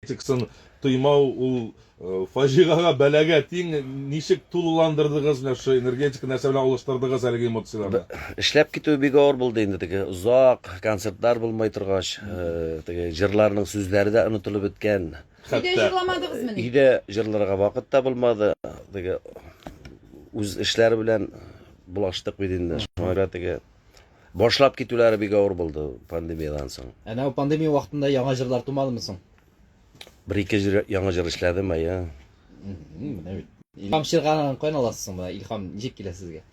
Çıksın tuymau ул фажигаға бәләгә тиң ничек тулыландырдыгыз менә шу энергетик нәрсә белән алыштырдыгыз әлеге эмоцияларны? Эшләп китү бик авыр булды инде, теге озак концертлар булмай торгач, теге җырларның сүзләре дә онытылып беткән. Өйдә җырламадыгызмы? Өйдә җырларга вакыт та булмады. Теге үз эшләре белән булаштык бит инде. Шуңа теге башлап китүләре бик авыр булды пандемиядан соң. Әнә у пандемия вакытында яңа җырлар тумадымы соң? Бер-ике яңа җыр эшләдем, я. Менә бит. Илһам Ширганның кайдан аласыз соң? Илһам ничек килә сезгә?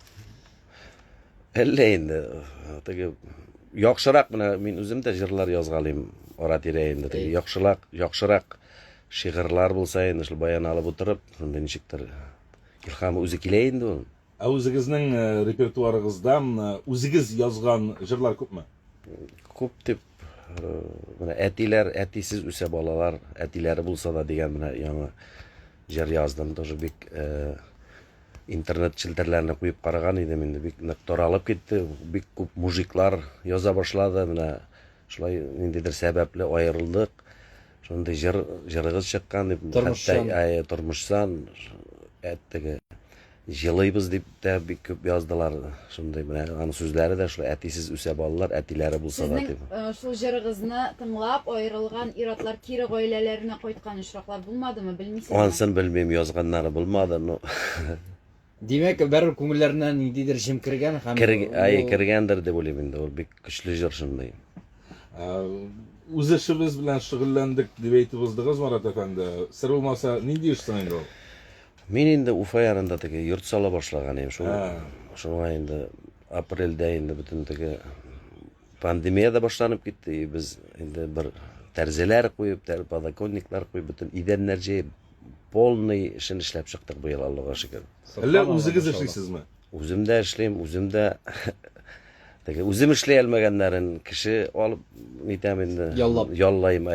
Әллә инде теге яхшырак менә мин үзем дә җырлар язгалыйм ара-тирә инде. Теге яхшырак шигырьләр булса инде шул баян алып утырып, шунда ничектер илһам үзе килә инде ул. Ә үзегезнең репертуарыгыздан үзегез язган җырлар күпме? Күп дип менә әтиләр, әтисез үсә балалар, әтиләре булса да дигән менә яңа җыр яздым. Тоже бик интернет челтәрләренә куеп караган идем инде, бик нык таралып китте. Бик күп мужиклар яза башлады. Менә шулай ниндидер сәбәпле аерылдык. Шундый җырыгыз чыккан дип, хәтта тормышсан әттеге җылыйбыз дип тә бик күп яздылар. Шундай менә аның сүзләре дә шулай әтисез үсә балалар, әтиләре булса да дип. Сезнең шул җырыгызны тыңлап аерылган ир-атлар кире гаиләләренә кайткан очраклар булмадымы? Белмисезме? Ансын белмим, язганнары булмады. Димәк, бер күңелләреннән ниндидер җим кергән һәм Кергәндер дип уйлыйм инде. Ул бик көчле җыр шундай. Үз эшебез белән шөгыльләндек дип әйтеп уздыгыз, Марат әфәнде. Сер булмаса, нинди эшсең инде ул? Мин инде Уфа янында теге йорт сала башлаган идем. Шуңа инде апрельдә инде бөтен теге пандемия да башланып китте. Без инде бер тәрзеләр куеп, подоконниклар куеп, бөтен идәннәр җыеп, полный эшен эшләп чыктык быел, Аллага шөкер. Әллә үзегез эшлисезме? Үзем дә эшлим, үзем дә теге үзем эшләй алмаганнарын кеше алып нитәм инде. Яллайм,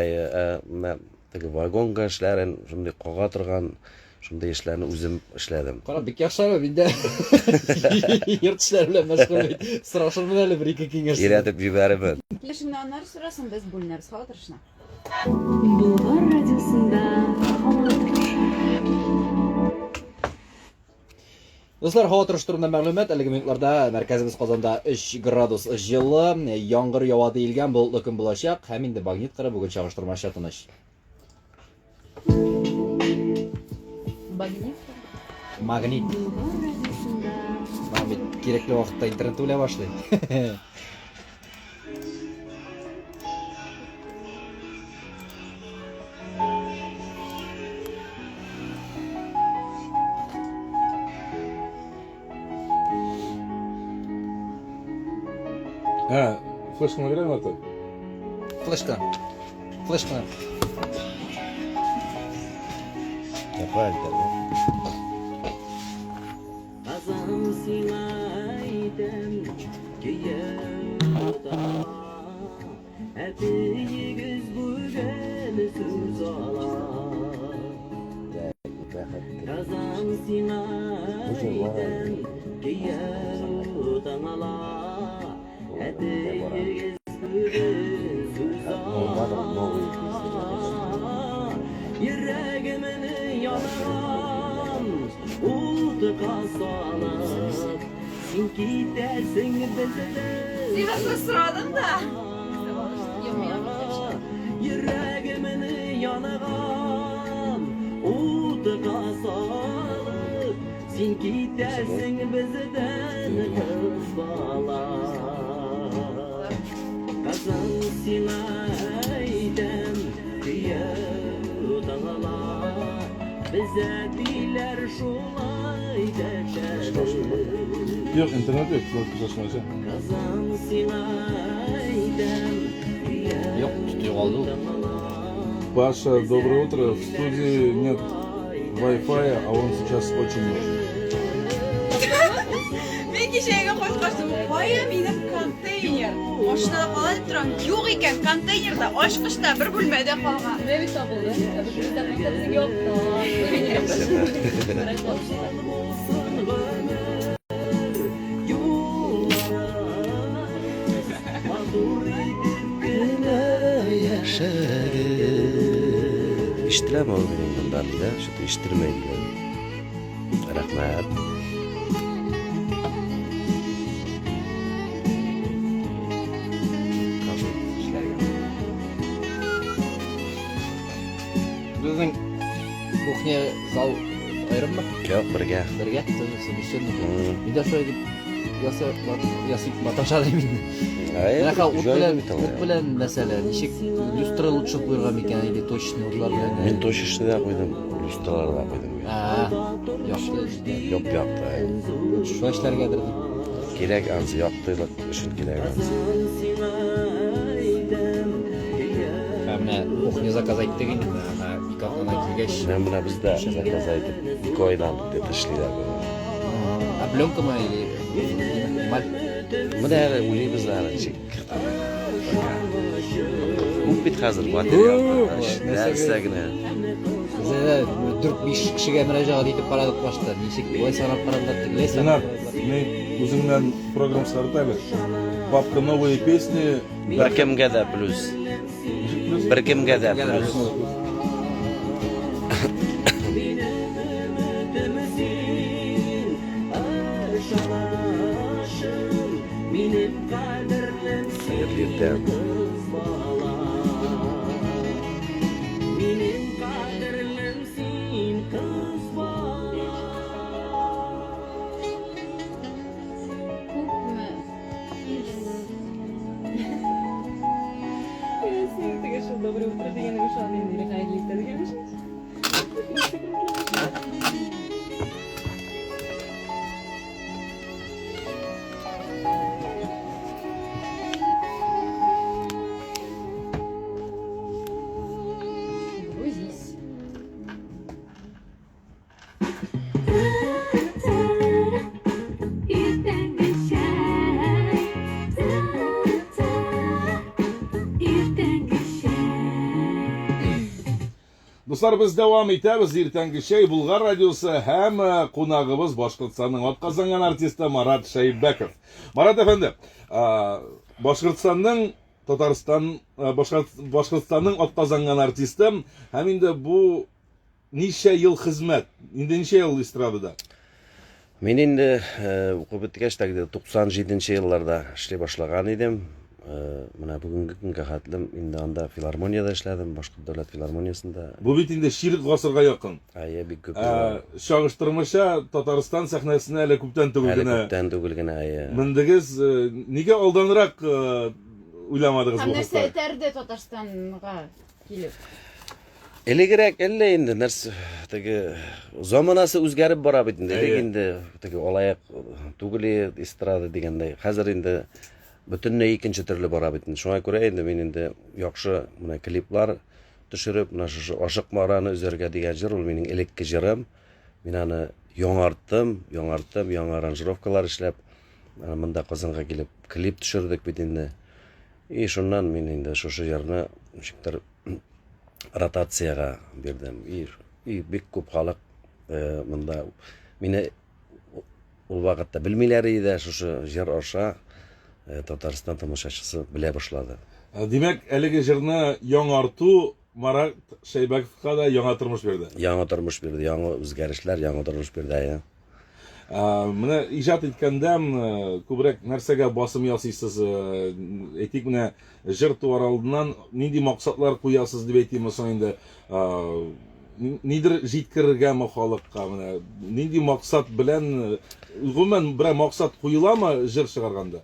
теге вагонга эшләрен, шундый кага торган шундай эшләрне үзем эшләдем. Кара, бик яхшы инде. Йорт эшләре белән мәшгуль бит. Сорашырмын әле бер-ике киңәш. Өйрәтеп җибәрәмен. Килешимне аннары сорасын, без бүленәбез хәзер эшне. Болгар радиосында һава торышы. Достар, һава торышы турында мәгълүмат, әлеге минутларда мәркәзебез Казанда 3 градус җылы, яңгыр ява диелгән, болытлы көн булачак, һәм инде магнит кыры бүген чагыштырмача тыныч. Магнит. Магнит кирәкле вакытта интернет үлә башлый. Флешканы бирәм аты. Флешка. Kazan sinayden kiyada hepiniz bugün söz ala Kazan sinayden kiyada ala hepiniz bugün söz ala Yüreğimin yanan ultuğa salak Sen gidersin bizden Sivas'ta sıradın da. Yüreğimin yanan ultuğa salak Sen gidersin bizden kız bala Kazan sinayden Bize biler şulay deşer Yok, internet yok. Çalışmayacak. Kazan sinayden Yok, tutuyor oldu. Паша, доброе утро. В студии нет Wi-Fi, а он сейчас очень нужен. Men kechagi qo'shqoshdim. Voya meni konteyner. Mashinada qolib turam. Yo'q ekan, konteynerda ochqishda bir bo'lmada qolgan. Nima topildi? Bizda konteyner yo'qdi. eshitilaman ol mening bundanida, shu eshittirmaydilar. Rahmat. Bizning kuxnya zal ayrimmi? Yo'q, birga. Birga совмещенный. Mida shoy deb yasib batashadimi? Bunaqa o't bilan masala nechik lyustra lutcha qo'ygan ekan или точный o'tlar bilan. Men to'shishda qo'ydim, lustralarda qo'ydim. Yo'qdi. Yo'q. Shu ishlargadir. Kerak ansi yoqdi uchun kerak ansi. Mana kuxnya заказать degan nima? Ikona kelgach. Men buni bizda zakaz aytib 2 oydan deb tashlaylar. А пленками или эмаль? Buni uylibizlar chek. Bu bit hozir material. Narsagina. Bizda 4-5 kishiga murojaat etib qaradik boshda. Nechik voy sanab qaradilar, Сенат, men o'zingdan program chiqarib Папка новые песни. Bir kimga da plus. Bir kimga da plus. Hayırlı Доброе утро, я навешала на меня хайрлиттер. Грузись. Dostlar, biz devam etamiz. Ertangi şey Bulgar radyosu hem konağımız Başkırtsan'ın atqazangan artisti Marat Shaybekov. Marat efendi, Başkırtsan'ın Başkırtsan'ın atqazangan artisti hem indi bu neçe yıl hizmet, indi neçe yıl istirahatida? Men endi o'qib bitgach 97-yillarda ishlay boshlagan edim. Mana bugungi kunga qadar endi anda filarmoniyada ishladim, boshqa davlat filarmoniyasida. Bu bit indi şirik g'asrga yaqin. Aya bir ko'p. Şağıştırmışa Tataristan sahnasına hele küpten tugulgina. Ko'pdan tugulgina aya. Mindigiz nega oldinroq o'ylamadingiz bu Qanday haqda? saytardi Tataristonga kelib? Elegirak endi narsa tagi zamonasi o'zgarib boradi endi. Endi tagi olayaq tuguli estrada deganday. Hozir endi butunlay ikkinchi turli boradi endi. Shunga ko'ra endi men endi yaxshi mana kliplar tushirib, mana shu Oshiq Marani o'zarga degan jir ul mening elekki jirim. Men ani yangi aranjirovkalar ishlab, mana bunda Qozonga kelib klip tushirdik bit endi. Shundan men endi shu yerni shiktar rotatsiyaga berdim. Bek ko'p xalq bunda meni ul vaqtda bilmaylar edi, shu yer osha Tatariston tomoshachisi bila boshladi. Demak, haligi jirni yangartu Marat Shaybekovga da yangi turmush berdi. Yangi turmush berdi, yangi o'zgarishlar, yangi turmush berdi. Mana ijod etganda ko'proq narsaga bosim yasaysiz. Aytik mana jir tuvar oldidan nindi maqsadlar qo'yasiz deb aytaymiz endi. Nidir jetkirgan xalqqa mana nindi maqsad bilan umuman bir maqsad qo'yilami jir chiqarganda?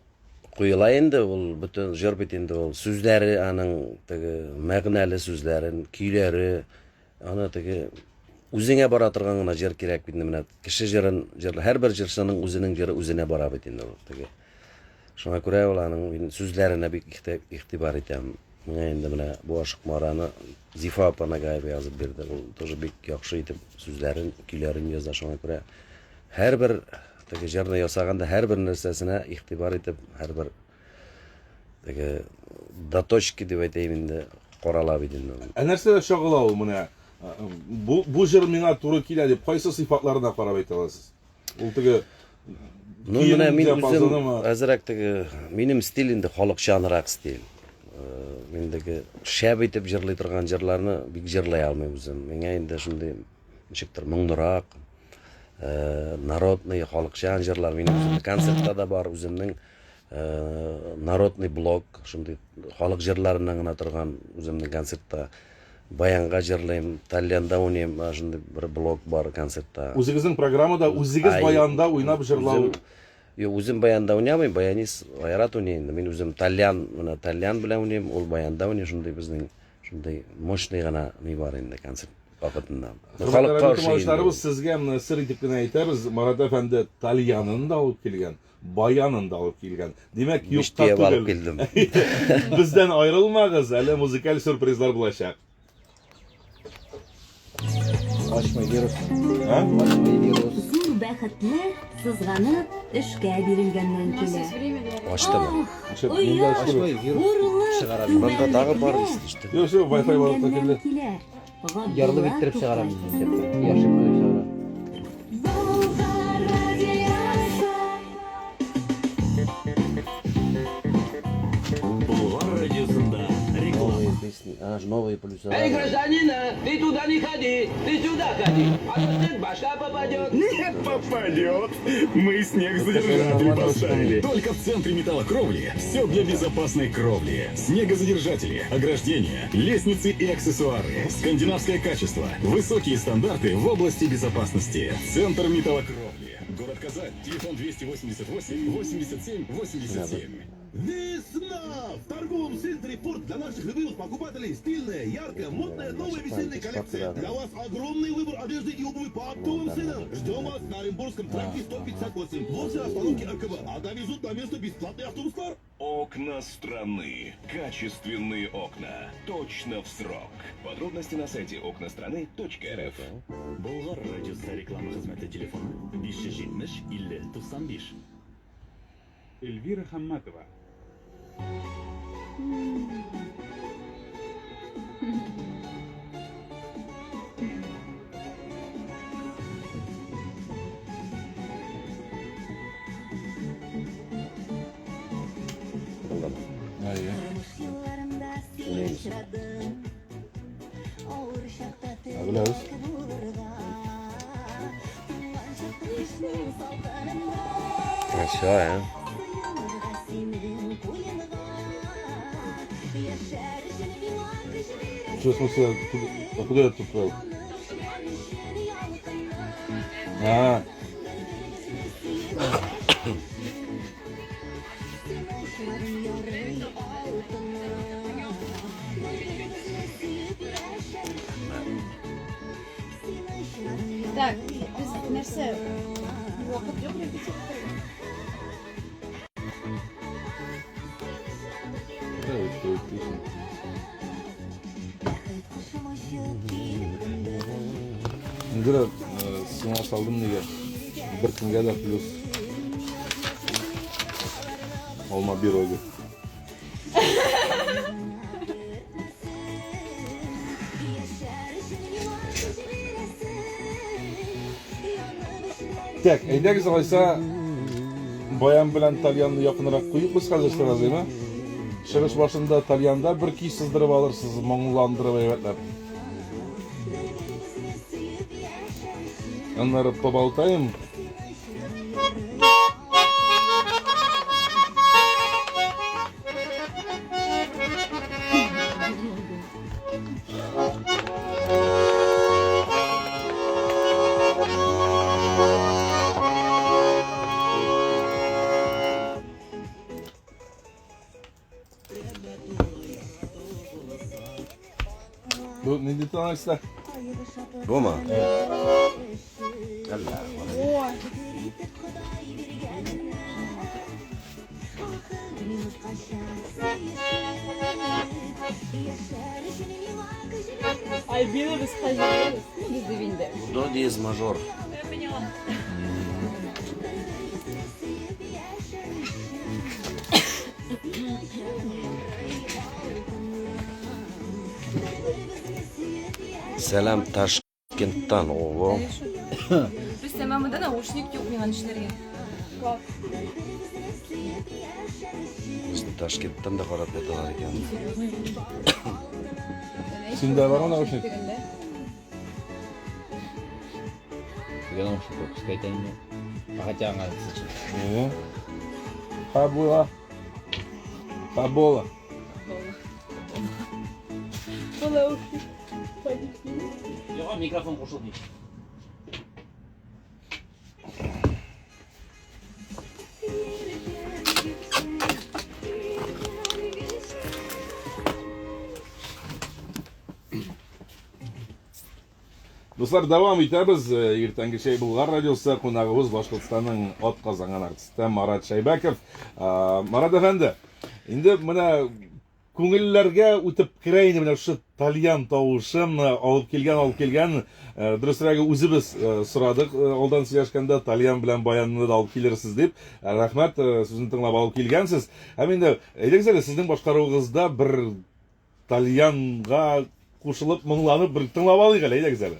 Qo'yila endi ul butun jir bit endi ul so'zlari aning tagi ma'nali so'zlarin, kuylari, ana tagi o'zingga bora turganga jir kerak endi mana kishi jirin, har bir jirsining o'zining jiri o'zine bora bit endi tagi. Shunga ko'ra ularning so'zlarini bir e'tibor etaman. Menga endi mana bu Oshiq Marani Zifa opanaga yozib berdi. U тоже bek yaxshi etib so'zlarini, kuylarini yozdi. Shunga ko'ra har bir tagi jirni yasaganda har bir narsasini e'tibor etib, har bir tagi datochki deb aytayman endi qoralab edim. Narsada shog'ilov mana bu jir menga to'g'ri keladi deb qaysi sifatlardan qarab ayta olasiz? U tagi mana men o'zim azrak tagi mening stil endi xalqchonroq stil. mendeki şäb etip jırlay turgan jırlarny bik jırlay almaym özüm. Meňe indi şunday nişikdir muňdurak, народный halykçan jırlar mening özümde konsertda da bar özümniň народный blog şunday halyk jırlarynyň gana turgan özümniň konsertda bayanга jırlaýym, talýanda oýnaýym, şunday bir blog bar konsertda. Үзегезнең программада үзегез баянда уйнап җырлау. Yo özüm bayanda oynayamam, bayanis ayrat oynayın. Men özüm talyan bilen oynayım, ol bayanda oynayım. Şunday bizning şunday moşnay gana mi bar endi konsert vaqtında. Халык каршы sizge sır itip gene әйтәбез, Марат әфәнде talyanын da alıp kelgen, bayanın da alıp kelgen. Demek yokta Müştiye alıp түгел. geldim. Bizden ayrılmagız, әле muzikal sürprizler bulacak. Açmay virus. Ha? Açmay virus. Зур бәхетләр сызганып эшкә бирелгәннән килә. Açtı mı? Açmay virus. Çıgaram. Bunda dağı bar işte. Yok yok, Wi-Fi var orada keldi. Yarlı bittirip çıgaram. Yaşıp kılıp çıgaram. Болгар радиосында реклама. Новые песни. Новые полюса. Эй, гражданин, ты туда не ходи, ты сюда ходи, а то снег башка попадет. Не попадет. Мы снегозадержатель поставили. Только в центре металлокровли. Все для безопасной кровли. Снегозадержатели, ограждения, лестницы и аксессуары. Скандинавское качество. Высокие стандарты в области безопасности. Центр металлокровли. Город Казань. Телефон 288 87 87. Весна! В торговом центре «Порт» для наших любимых покупателей стильная, яркая, модная, новая весенняя коллекция. Для вас огромный выбор одежды и обуви по оптовым ценам. Ждем вас на Оренбургском тракте 158, возле остановки РКБ. А довезут на место бесплатный автобус-кар. Окна страны. Качественные окна. Точно в срок. Подробности на сайте окнастраны.рф. Болгар радиосы реклама хезмәте телефоны 570 50 95. Эльвира Хамматова. Biliriz. Aşağı ya. Что, в смысле, куда я тут был? А. Так, biz нәрсә? Вакыт юк репетиция. Индира, сиңа салдым неге? Bir күнгә дә плюс. Алма bir oydu. Так, әйдәгез алайса, баян белән Талянны якынрак куеп без хәзер сыразыймы? Чыгыш башында Талянда bir ки сыздырып алырсыз, моңландырып әйбәтләп. Аннары поболтаем. Bu ne dedi tanıştı? Bu mu? Альбина без хозяйства. Без винда. До диез мажор. Я поняла. Selam Taşkent'ten oğlum. Biz tamamında naушник yok менің işlerге. Класс. Bizni Toshkentdan da qarab aytalar ekan. Senda var mı naушник? Я думаю, что пускай это не. Хотя она Ne? Kabula. Kabola. Yok mikrofon koşuldu. Dostlar devam etemiz. Ertengi şey Bulgar Radyosu konağımız Başkırtstan'ın ot kazangan artisti Marat Şaybakov. Marat efendi, şimdi buna ko'ngillarga o'tib kirayni mana shu talyan tovushim olib kelgan durustroq o'zimiz so'radik oldin so'rashganda talyan bilan bayanni da olib kelersiz deb rahmat sizni tinglab olib kelgansiz. Ham endi aytingizlar sizning boshqaruvingizda bir talyanga qo'shilib munglanib bir tinglab olaylik aytingizlar.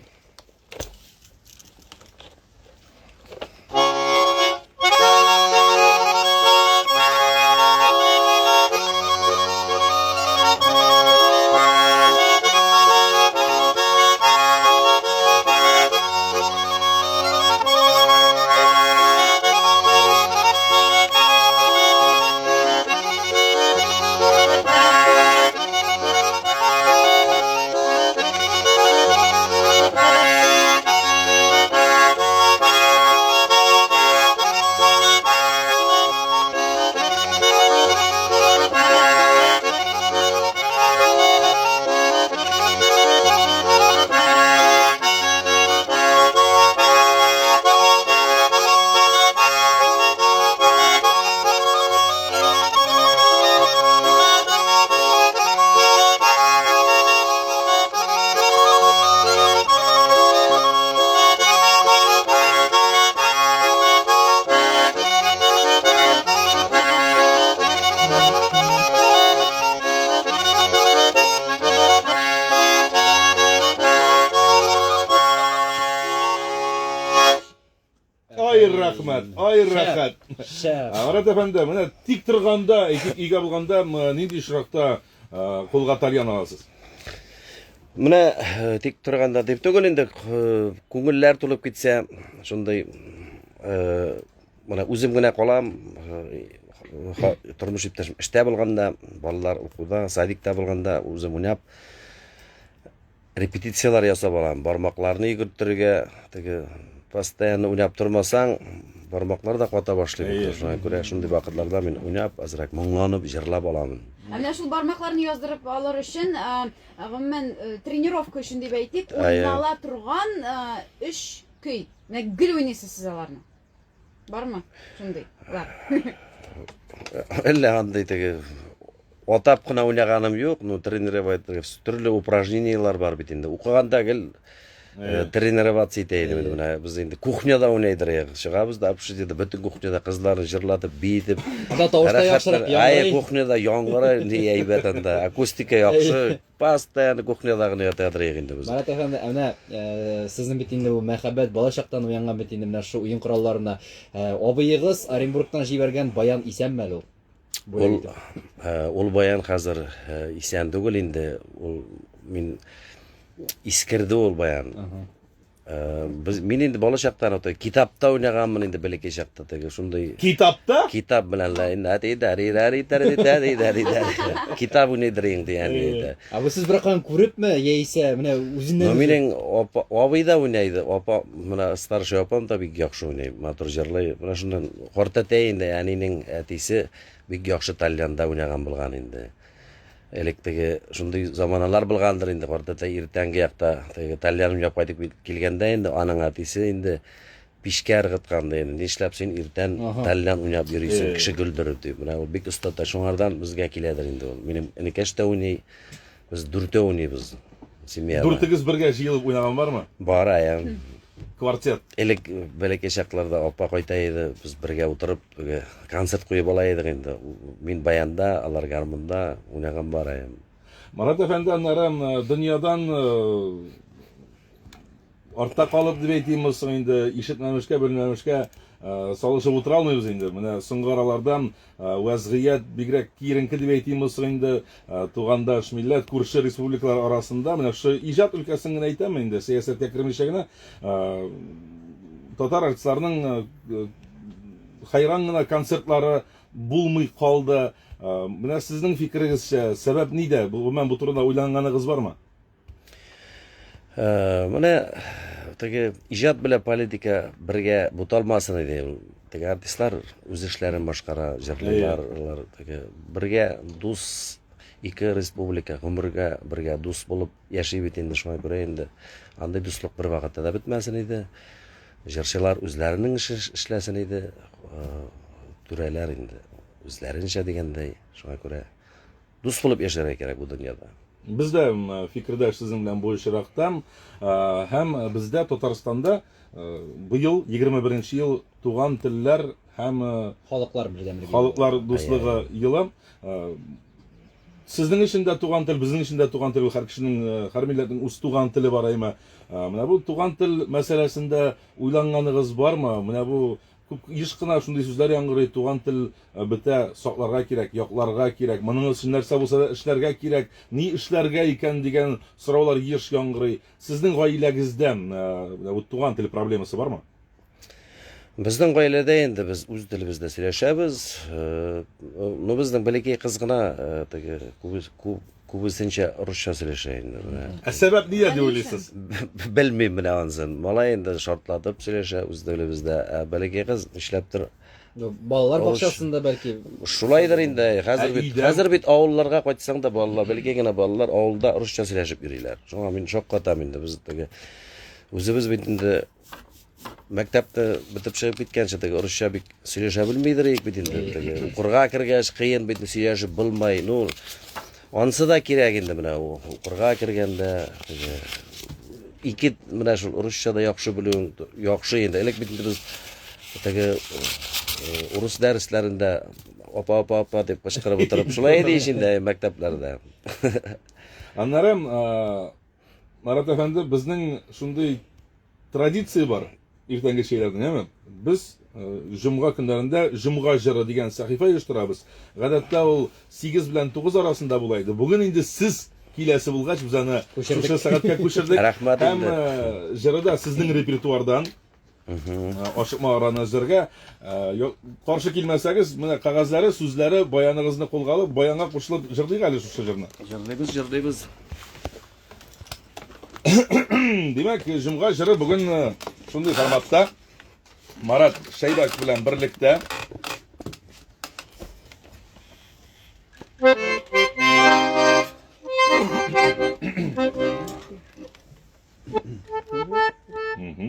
Ay rahat. Marat efendi, mana tik turganda, ega bo'lganda nendek ishroqda qo'lga talyan olasiz? Mana tik turganda deb tugul endi ko'ngillar to'lib ketsa, shunday mana o'zimgina qolam, turmush ishda bo'lganda, bolalar o'quvda, sadikda bo'lganda o'zim o'ynab repetitsiyalar yasab olaman. Barmoqlarni yugurtirga, постоянно o'ynab turmasang, barmoqlar da qota boshlaydi. Shunga ko'ra shunday vaqtlarda men o'ynab, azroq munglanib, jirlab olaman. Ana shu barmoqlarni yozdirib olar uchun umuman trenirovka uchun deb aytdik, o'ynala turgan ish kuy. Gul o'ynaysiz siz ularni. Bormi? Shunday. Bor. Illa qanday otap qina o'ynaganim yo'q, trenirovать turli упражнениялар бар bit endi. O'qiganda trenirovать etaydi mana biz endi kuxnyada o'ynaydirik. Chiqamiz da общежитиеda butun kuxnyada qizlarni jirlatib, beitib. Tovushda yaxshiroq yong'ir. Kuxnyada yong'ir, aybatanda akustika yaxshi. Постоянно kuxnyadagini yotadirik endi biz. Marat efendi, ana sizning bit endi bu muhabbat bolashaqdan uyangan bit endi mana shu o'yin qurollarini obiyig'iz Оренбургdan jibergan bayan isanmi u? Ol bayan hozir isan tugul endi. Men iskirdi ol bayan. Biz men endi bola chaqdan o'ta kitobda o'ynaganman endi balaki chaqda shunday. Kitobda? Kitob bilan la endi kitob o'ynaydiring deyani endi. Bu siz bir qan ko'ribmi yeysa mana o'zindan mening obiyda o'ynaydi. Opa mana starshey opam tabii yaxshi o'ynaydi. Motor jarlay mana shundan qortatay endi ya'nining atisi bek yaxshi talyanda o'ynagan bo'lgan endi. Elektrigi shunday zamonalar bo'lgandir endi qortata ertangi yoqda talyan o'ynab qaytib kelganda endi aning atisi endi pishkar qitganda endi nishlab sen ertan talyan o'ynab yuriysan kishi guldirib deb. Mana u bek usta shunlardan bizga keladi endi u. Mening inikashda o'ynay, biz durta o'ynaymiz. Durtigiz birga yig'ilib o'ynagan bormi? Bor ayam. Kvartet. Elek balaki shaqlarda opa qo'ytaydi, biz birga o'tirib konsert qo'yib olaydik endi. Men bayanda, ular garmunda o'ynagan bor ayam. Marat efendi, anlaram dunyodan ortda qolib deb aytaymiz, endi eshitmamışga, bilmamışga салышып утыра алмыйбыз инде. Менә соңгы аралардан вазгыять бигрәк киеренке дип әйтимез инде. Тугандаш милләт, күрше республикалар арасында менә шу иҗат өлкәсен генә әйтәм инде, сәясәткә кермичә генә татар артистларының хайран гына концертлары булмый калды. Менә сезнең фикерегезчә сәбәп нидә? Бу турыда уйлаганыгыз бармы? Менә теге иҗат белән политика бергә буталмасын иде. Теге артистлар үз эшләрен башкара, җырлыйлар, теге бергә дус ике республика гомергә бергә дус булып яши бит инде, шуңа күрә инде андый дуслык бер вакытта да бетмәсен иде. Җырчылар үзләренең эшләсен иде, түрәләр инде үзләренчә дигәндәй, шуңа күрә дус булып яшәргә кирәк бу дөньяда. Бездә фикердәш сезнең белән булышырактан, һәм бездә Татарстанда быел 21нче ел туган телләр һәм халыклар бердәмлеге, халыклар дуслыгы елы. Сезнең өчен дә туган тел, безнең өчен дә туган тел, һәр кешенең, һәр милләтнең үз туган теле бар әйме. Менә бу туган тел мәсьәләсендә уйлаганыгыз бармы? Менә бу күп еш кына шундый сүзләр яңгырый, туган тел бетә, сакларга кирәк, якларга кирәк, моның өчен нәрсә булса да эшләргә кирәк, ни эшләргә икән дигән сораулар еш яңгырый. Сезнең гаиләгездә бу туган тел проблемасы бармы? Безнең гаиләдә инде без үз телебездә сөйләшәбез. Безнең бәләкәй кыз гына теге күбесенчә русча сөйләшә инде. Сәбәп нидә дип уйлыйсыз? Белмим менә ансын. Малай инде шартлатып сөйләшә үз телебездә. Бәләкәй кыз эшләптер. Балалар бакчасында бәлки. Шулайдыр инде. Хәзер бит авылларга кайтсаң да балалар, бәләкәй генә балалар авылда русча сөйләшеп йөриләр. Шуңа мин шаккатам инде без теге үзебез бит инде мәктәпте битеп чыгып киткәнче теге русча бик сөйләшә белмидер бит инде. Теге укырга кергәч кыен бит сөйләшеп булмай. Ну ансы да кирәк инде менә укырга кергәндә теге ике менә шул русчада яхшы белүең яхшы инде. Элек бит без теге урыс дәресләрендә апа дип кычкырып утырып шулай иде инде мәктәпләрдә. Аннары Марат әфәнде, безнең шундый традиция бар иртәнге чәйләрдән, әме? Без җомга көннәрендә җомга җыры дигән сәхифә оештырабыз. Гадәттә ул 8 белән 9 арасында була иде. Бүген инде сез киләсе булгач без аны шушы сәгатькә күчердек. Һәм җырда сезнең репертуардан ашыкма араны җырга каршы килмәсәгез, менә кагазлары, сүзләре, баяныгызны кулга алып, баянга кушылып җырлыйк әле шушы җырны. Җырлыйбыз. Димәк, җомга җыры бүген шундый форматта Марат Шәйбәк белән берлектә.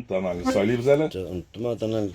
Tamam, söyleyeyim sana. Tamam.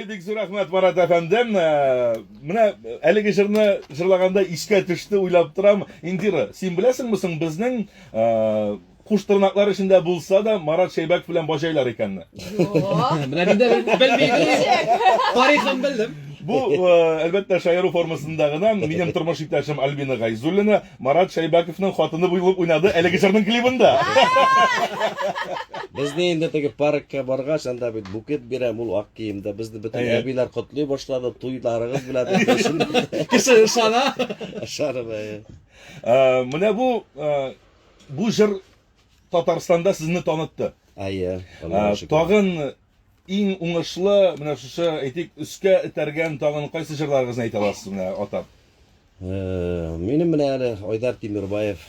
Bek zo'r rahmat Marat efendim. Mına әлеге жырны жырлaganda işке düştü uylап торам. Indira, sen bilesingmisin bizning qush tırnaqlar içinde bulsa da Marat Şeybek bilen boşaylar ekanni. Buna bir de bilmeydim. Tarixim bildim. Bu elbette şairi formasındagıdan benim turmuş iktashim Albina Gayzullina Marat Şeybekovning xotini bo'lib o'ynadi әлеге жырның klibida. Bizni endi tagi parkka borgach, anda bir buket berem ul aq kiyimda bizni bütün abilar qutlay boshladi, to'ylarimiz bilan kishi ishona. Ishonma. Mana bu jır Tataristonda sizni tanıttı. Ayya. Tag'in eng o'ngishli mana shu aytik uska itargan tag'in qaysi jırlaringizni ayta olasiz mana otam? Mening bilan Oydar Temirbayev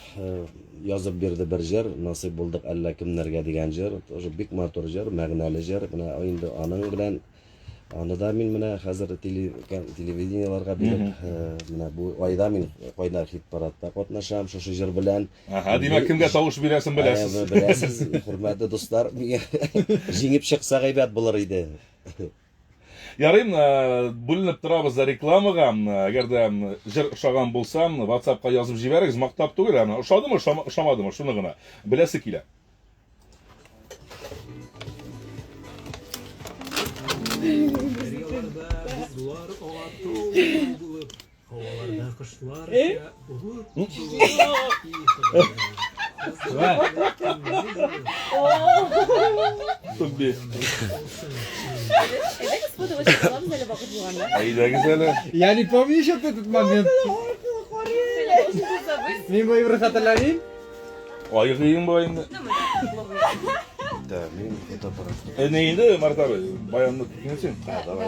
yozib berdi bir jir, nasib bo'ldik alla kimlarga degan jir, o'sha bek motor jir, ma'nali jir. Mana endi aning bilan anida men mana hozir televideniyalarga berib, mana bu oyda men Oydar hit paradda qatnasham shu jir bilan. Aha, demak kimga tovush berasiz bilasiz. Bilasiz, hurmatli do'stlar, jingib chiqsa g'aybat bo'lar edi. Yarayım, bo'linib turamiz reklamaga. Agarda jir ushlagan bo'lsam, WhatsAppga yozib jiberiz, maqtab tugul. Ushladimi, ushlamadimi, shunigina bilasi kelar. Havalarda kuşlar Tabii. Evet, kısmı başlayalım böyle bakıp bulanlar. Ayda güzel. Yani помнишь этот момент? Men bu bir xatarlaring? Oyğıyım bu endi. Da, men fotoapparat. Neydi Marat abi? Bayanını tutmayasın. Ha, davay.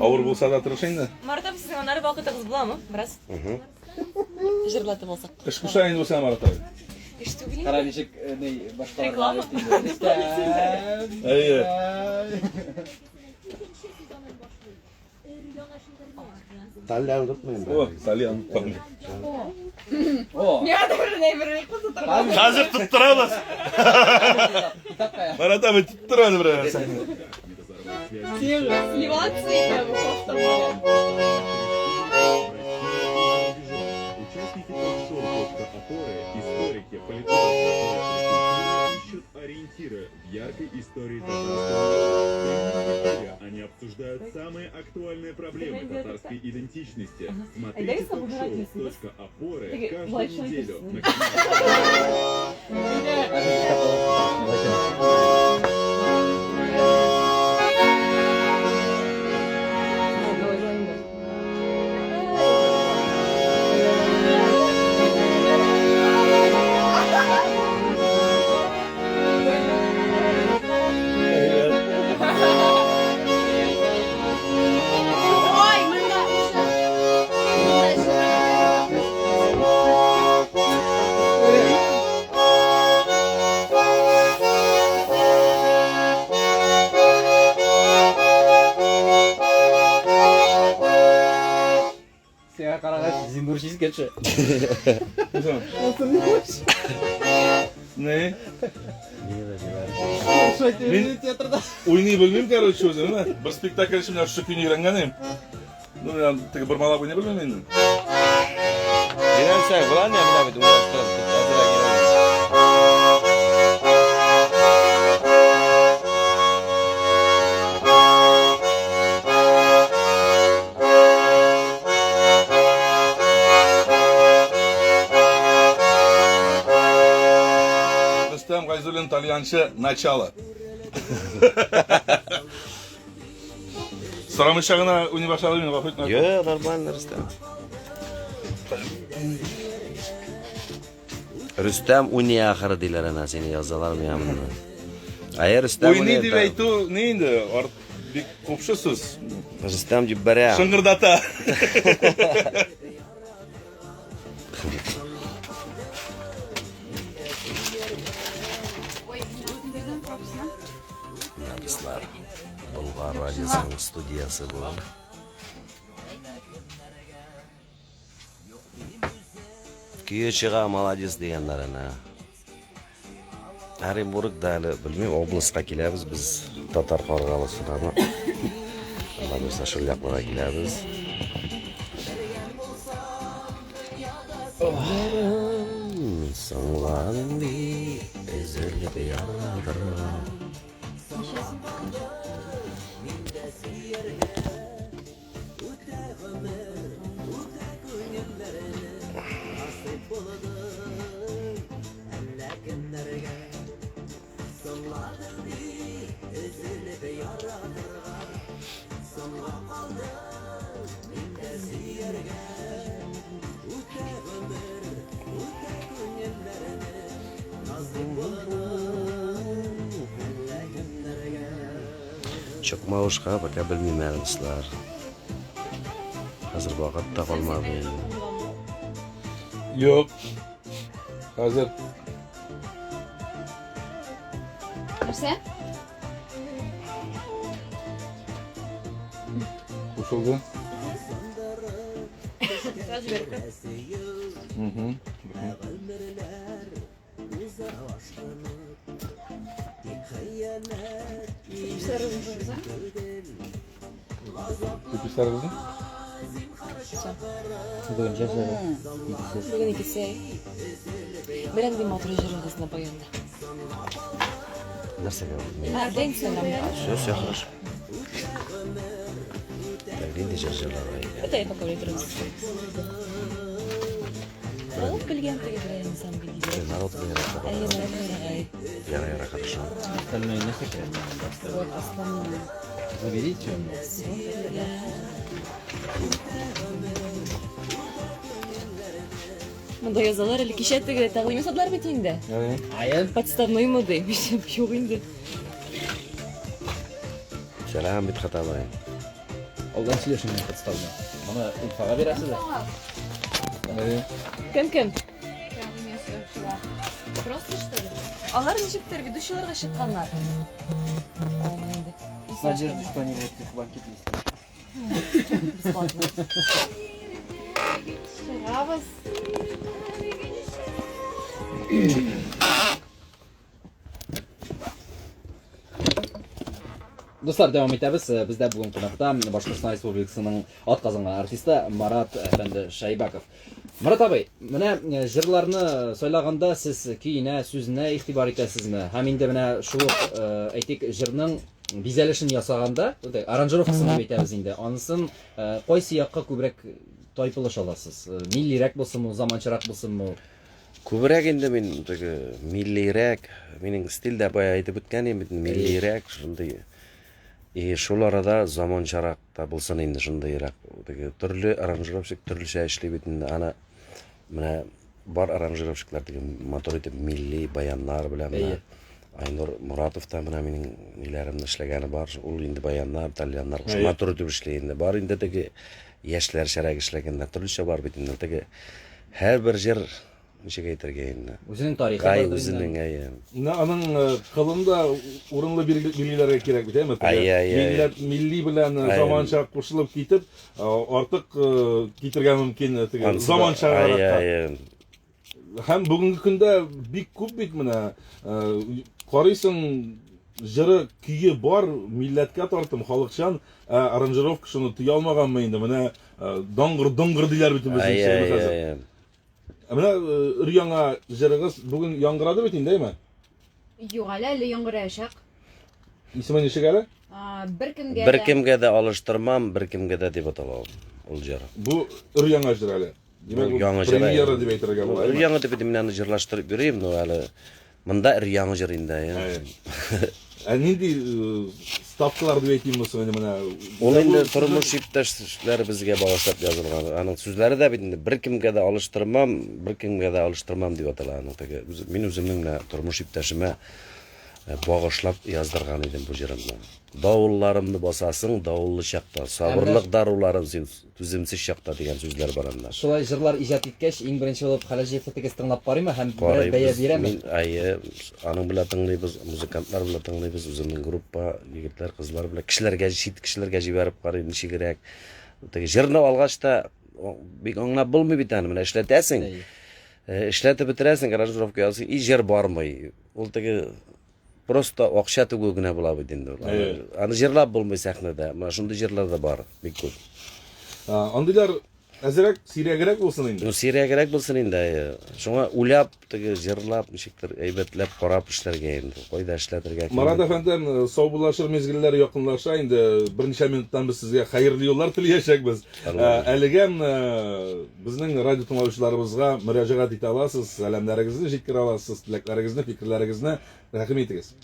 Ağır bo'lsa da turishingni. Marat abi sizin onları bakıtınız bulamı? Biraz. Jırlatı olsak. Qish qushaying bo'lsa Marat abi. Kara nişik ne başkaları Reklama. Ey. Talyan tutmayın ben. O, Talyan. O. Ya da bir ne kızı Hazır tutturalım. Bana da bir tutturalım buraya. Сливаться я бы просто Участники ток-шоу историки, политологи, ищут ориентиры в яркой истории татарского народа. Они обсуждают самые актуальные проблемы татарской идентичности. Смотрите ток-шоу «Точка опоры» каждую неделю на Ой, мында уши. Sen karagaş zindurşiz geçe. Ne? Şöyle tiyatroda. Oynayı bilmem короче özüm ha. Bir spektakl şimdi şu gün öğrengenim. Ну я так bir mala oynayı bilmem ben. Girersen falan ya bir daha bir uğraştıralım. Hazıra girelim. Рустам Гайзуллин Talyançı начало. Sıramışağına uni başladı mı? Vakit mi? Yo, nормально Rüstem. Rüstem Uni ahırı diler ana seni yazılar mı yağmurda? Ayar Rüstem Oyunu Uni. diveytu neydi? Bir kopşusuz. Rüstem Cibberya. Şıngırdata. Napislar. Bulgar Radyosu'nun studiyası bu. Kүйе çığa молодец deganlarına. Оренбургда әлі білмеймін, облысқа келеміз біз татар қорғалысына. Алла бұйырса шөл жаққа келеміз. Саңлағың үзіліп ярадырған. Çıkmağışqa baka bilmeymenizler. Hazır vaqtda qolmadi. Yok. Hazır. Sen? Koşuldu. Biraz ver. Hı hı. Tipişler kızım. Bugün cezere. Bugün ikisi. Ben de motor jurналистна поянда. Нәрсе görüldü? День сәлам. Все хорошо. Тәгъдим де жерлар. Это я пока отырмыз. Алып келген тегелер инсан билген. Народ Ай, Яра хорошо. Остальное не секрет. вот основное. Заберите его. Мында язалар әле кичә теге тәкъдим ясадылар бит инде. Аян. Подставной мы деймеш. Юк инде. Selam bit xatalayın. Oldan сөйлешің мен подставны. Оны Уфаға бересіз. Кем? Просто что ли? Алар ничектер ведущийлерге чыкканлар. Надежда, что они будут их банкет Бесплатно. Шығабыз. Достар, devam etәбез. Бездә бүген кунакта Башкортстан Республикасының атказанган артисты Марат әфәнде Шайбаков. Марат абый, менә җырларны сайлаганда сез көенә, сүзенә игътибар итәсезме? Һәм инде менә шул әйтик җырның бизәлешен ясаганда, аранжировкасын дип әйтәбез инде. Анысын кайсы якка күбрәк тайпылыш аласыз? Миллирәк булсынмы, заманчарак булсынмы? Күбрәк инде мин теге миллирәк, минең стильдә бая әйтеп үткән идем, миллирәк шундый. И шул арада заманчарак та булсын инде шундыйрак. Теге төрле аранжировщик төрлечә эшли бит инде. Аны менә бар аранжировщиклар теге мотор итеп милли баяннар белән менә Айнур Муратов та менә минең ниләремне эшләгәне бар. Ул инде баяннар, итальяннар мотор итеп эшли инде. Бар инде теге яшьләр шәрәк эшләгәннәр төрлечә бар бит инде. Теге һәрбер җыр ничек әйтергә инде. Үзенең тарихы бар инде. Үзенең Аның кылында урынлы билгеләргә кирәк бит, әйме? Милли белән заманча кушылып китеп, артык китергә мөмкин теге заманча. Һәм бүгенге көндә бик күп бит менә карыйсың җыры көе бар, милләткә тартым, халыкчан аранжировка шуны тыя алмаганмы инде? Менә даңгыр диләр бит безнең хәзер. Менә өр-яңа җырыгыз бүген яңгырады бит инде, әйме? Юк, әле яңгыраячак. Исеме ничек әле? Беркемгә дә алыштырмам, беркемгә дә дип атала ул җыр. Бу өр-яңа җыр әле. Димәк, премьера дип әйтергә була. Өр-яңа дип мин аны җырлаштырып бирәм, но әле монда өр-яңа җыр инде. Нинди ставкалар дип әйтимме соң менә? Ул инде тормыш иптәшләре безгә багышлап язылган. Аның сүзләре дә бит инде беркемгә дә алыштырмам дип атала аның теге. Мин үземнең тормыш иптәшемә багышлап яздырган идем бу җырымны. Давылларымны басасың, давыллы чакта, сабырлык даруларым син түземсез чакта дигән сүзләр бар анда. Шулай җырлар иҗат иткәч, иң беренче булып Халаҗиевны тегез тыңлап карыймы һәм бәя бирәме? Аның белән тыңлыйбыз, музыкантлар белән тыңлыйбыз, үземнең группа, егетләр, кызлар белән кешеләргә җибәреп карый ничегрәк. Теге җырны алгач та бик аңлап булмый бит аны, менә эшләтәсең. Эшләтеп бетерәсең, аранжировка ясый, и җыр бармый. Ул теге просто акча түгү генә була бит инде. Аны җырлап булмый сәхнәдә. Менә шундый җырлар да бар, бик күп. Андыйлар әзрәк, сирәгрәк булсын инде. Ну, сирәгрәк булсын инде. Шуңа уйлап, теге җырлап, ничектер әйбәтләп карап эшләргә инде. Кайда эшләтергә. Марат әфәндем, саубуллашыр мезгилләр якынлаша инде. Берничә минуттан без сезгә хәерле юллар теләячәкбез. Әлегә безнең радио тыңлаучыларыбызга мөрәҗәгать итә аласыз, сәламнәрегезне җиткерә аласыз, теләкләрегезне, фикерләрегезне рәхим итегез.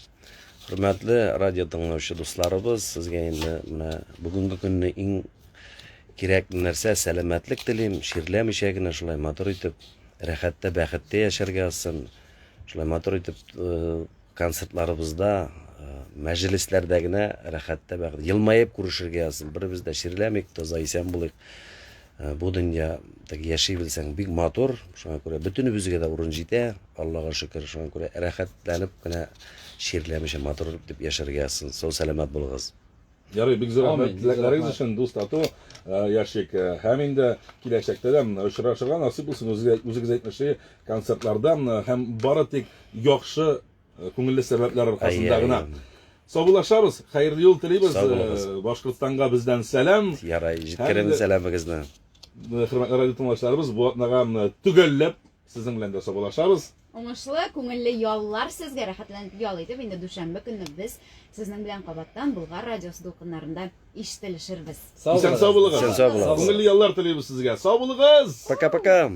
Хөрмәтле радио тыңлаучы дусларыбыз, сезгә инде менә бүгенге көнне иң кирәк нәрсә сәламәтлек телим, ширләмичә генә шулай матур итеп, рәхәттә, бәхеттә яшәргә алсын. Шулай матур итеп концертларыбызда, мәҗлесләрдә генә рәхәттә, бәхеттә елмаеп күрешергә алсын. Беребез дә ширләмик, таза исән булыйк. Бу дөнья яши белсәң бик матур, шуңа күрә бөтенебезгә дә урын җитә. Аллага шөкер, шуңа күрә рәхәтләнеп кенә ширләмичә матур дип яшәргә алсын. Сау сәламәт булыгыз. Ярый, бик зур рәхмәт теләкләрегез өчен, дус тату яшик. Һәм инде киләчәктә дә очрашырга насыйп булсын үзегез әйтмешчә концертларда һәм бары тик яхшы күңелле сәбәпләр аркасында гына. Саубуллашабыз, хәерле юл телибез. Башкортстанга бездән сәлам. Ярый, җиткерәм сәламыгызны. Хөрмәтле радио тыңлаучыларыбыз, бу атнага төгәлләп сезнең белән дә саубуллашабыз. Уңышлы, күңелле яллар сезгә, рәхәтләнеп ял итеп, инде дүшәмбе көнне без сезнең белән кабаттан Болгар радиосы дулкыннарында ишетелешербез. Исән сау булыгыз. Күңелле яллар телибез сезгә. Сау булыгыз. Пока-пока.